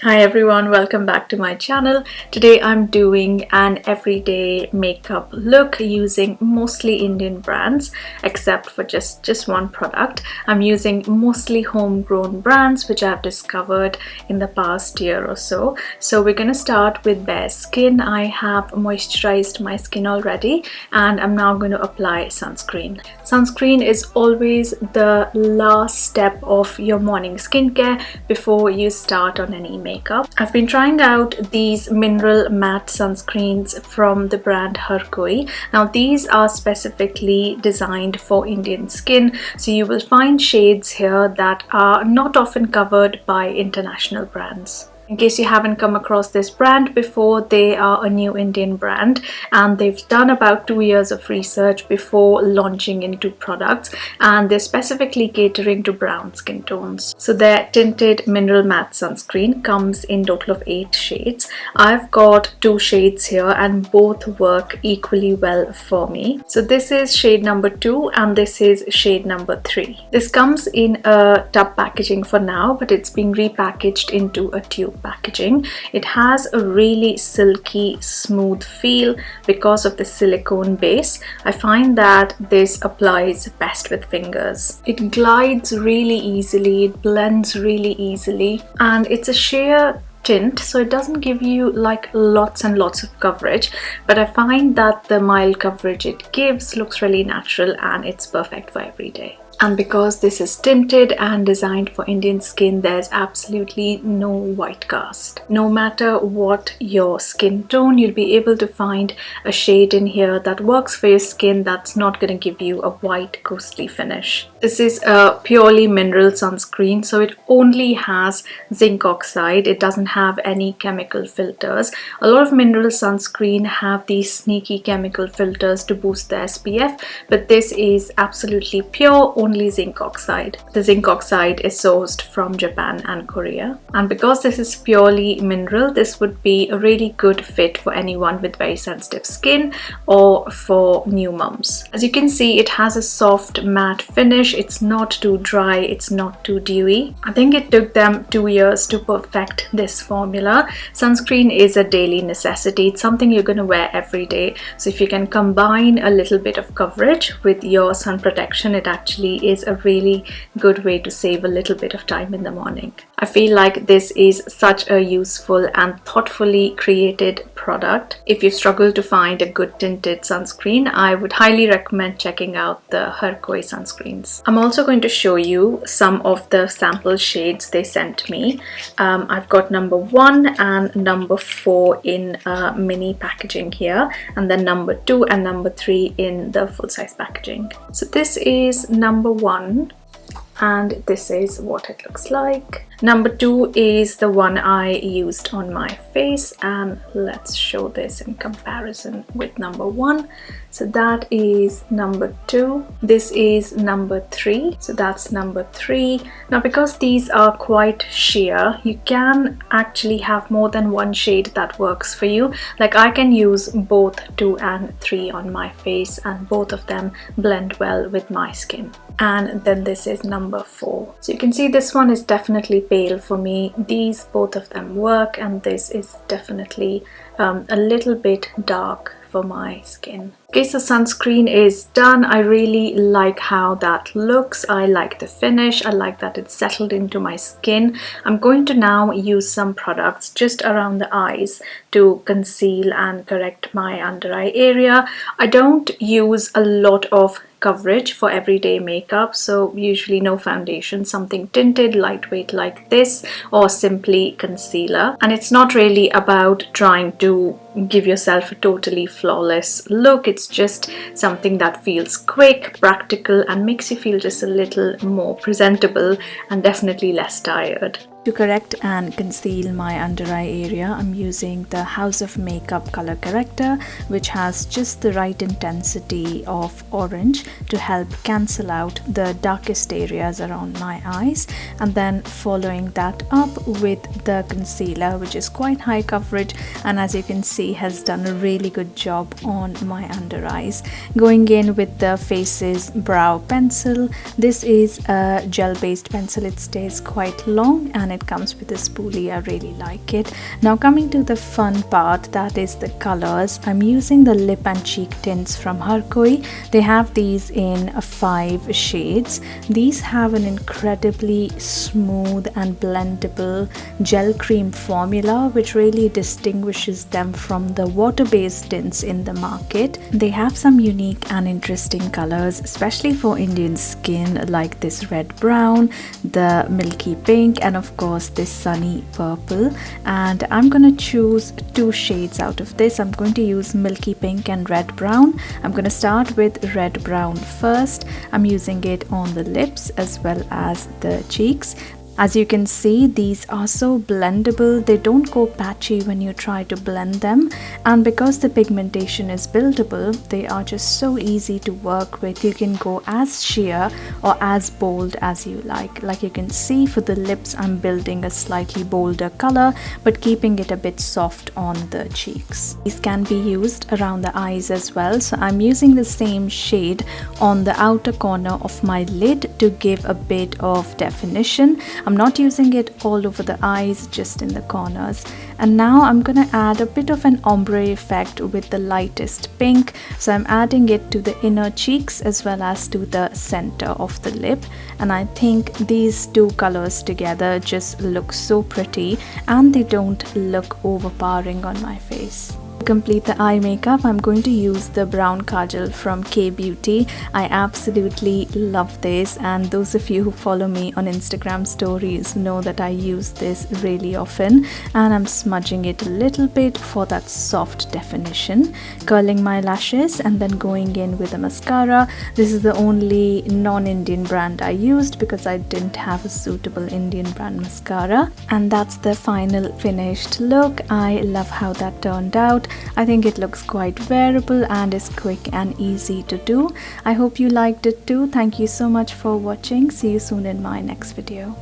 Hi everyone, welcome back to my channel. Today I'm doing an everyday makeup look using mostly Indian brands except for just one product. I'm using mostly homegrown brands which I've discovered in the past year or so. So we're going to start with bare skin. I have moisturized my skin already and I'm now going to apply sunscreen. Sunscreen is always the last step of your morning skincare before you start on any makeup. I've been trying out these mineral matte sunscreens from the brand Harkoi. Now these are specifically designed for Indian skin, so you will find shades here that are not often covered by international brands. In case you haven't come across this brand before, they are a new Indian brand and they've done about 2 years of research before launching into products, and they're specifically catering to brown skin tones. So their tinted mineral matte sunscreen comes in total of 8 shades. I've got 2 shades here and both work equally well for me. So this is shade number 2 and this is shade number 3. This comes in a tub packaging for now, but it's being repackaged into a tube packaging. It has a really silky smooth feel because of the silicone base. I find that this applies best with fingers. It glides really easily, it blends really easily, and it's a sheer tint, so it doesn't give you like lots and lots of coverage, but I find that the mild coverage it gives looks really natural and it's perfect for every day. And because this is tinted and designed for Indian skin, there's absolutely no white cast. No matter what your skin tone, you'll be able to find a shade in here that works for your skin that's not going to give you a white ghostly finish. This is a purely mineral sunscreen, so it only has zinc oxide. It doesn't have any chemical filters. A lot of mineral sunscreen have these sneaky chemical filters to boost the SPF, but this is absolutely pure, only zinc oxide. The zinc oxide is sourced from Japan and Korea, and because this is purely mineral, this would be a really good fit for anyone with very sensitive skin or for new mums. As you can see, it has a soft matte finish. It's not too dry, it's not too dewy. I think it took them 2 years to perfect this formula. Sunscreen is a daily necessity. It's something you're going to wear every day, so if you can combine a little bit of coverage with your sun protection, it actually is a really good way to save a little bit of time in the morning. I feel like this is such a useful and thoughtfully created product. If you struggle to find a good tinted sunscreen, I would highly recommend checking out the Harkoi sunscreens. I'm also going to show you some of the sample shades they sent me. I've got number 1 and number 4 in mini packaging here, and then number 2 and number 3 in the full-size packaging. So this is number 1 and this is what it looks like. Number 2 is the one I used on my face, and let's show this in comparison with number 1. So that is number 2. This is number 3. So that's number 3. Now because these are quite sheer, you can actually have more than one shade that works for you. Like I can use both 2 and 3 on my face and both of them blend well with my skin. And then this is number 4. So you can see this one is definitely pale for me. These both of them work, and this is definitely a little bit dark for my skin. Okay, so sunscreen is done. I really like how that looks. I like the finish. I like that it's settled into my skin. I'm going to now use some products just around the eyes to conceal and correct my under eye area. I don't use a lot of coverage for everyday makeup, so usually no foundation, something tinted, lightweight like this, or simply concealer. And it's not really about trying to give yourself a totally flawless look. It's just something that feels quick, practical, and makes you feel just a little more presentable and definitely less tired. To correct and conceal my under eye area, I'm using the House of Makeup color corrector, which has just the right intensity of orange to help cancel out the darkest areas around my eyes, and then following that up with the concealer, which is quite high coverage and as you can see has done a really good job on my under eyes. Going in with the Faces Brow Pencil. This is a gel based pencil. It stays quite long and it comes with a spoolie. I really like it. Now coming to the fun part, that is the colors. I'm using the lip and cheek tints from Harkoi. They have these in 5 shades. These have an incredibly smooth and blendable gel cream formula, which really distinguishes them from the water-based tints in the market. They have some unique and interesting colors, especially for Indian skin, like this red brown, the milky pink, and of course this sunny purple. And I'm gonna choose 2 shades out of this. I'm going to use milky pink and red brown. I'm gonna start with red brown first. I'm using it on the lips as well as the cheeks. As you can see, these are so blendable. They don't go patchy when you try to blend them, and because the pigmentation is buildable, they are just so easy to work with. You can go as sheer or as bold as you like. Like you can see, for the lips I'm building a slightly bolder color but keeping it a bit soft on the cheeks. These can be used around the eyes as well, so I'm using the same shade on the outer corner of my lid to give a bit of definition. I'm not using it all over the eyes, just in the corners. And now I'm gonna add a bit of an ombre effect with the lightest pink. So I'm adding it to the inner cheeks as well as to the center of the lip. And I think these 2 colors together just look so pretty, and they don't look overpowering on my face. To complete the eye makeup, I'm going to use the brown Kajal from K Beauty. I absolutely love this, and those of you who follow me on Instagram stories know that I use this really often, and I'm smudging it a little bit for that soft definition, curling my lashes and then going in with a mascara. This is the only non-Indian brand I used because I didn't have a suitable Indian brand mascara. And that's the final finished look. I love how that turned out. I think it looks quite wearable and is quick and easy to do. I hope you liked it too. Thank you so much for watching. See you soon in my next video.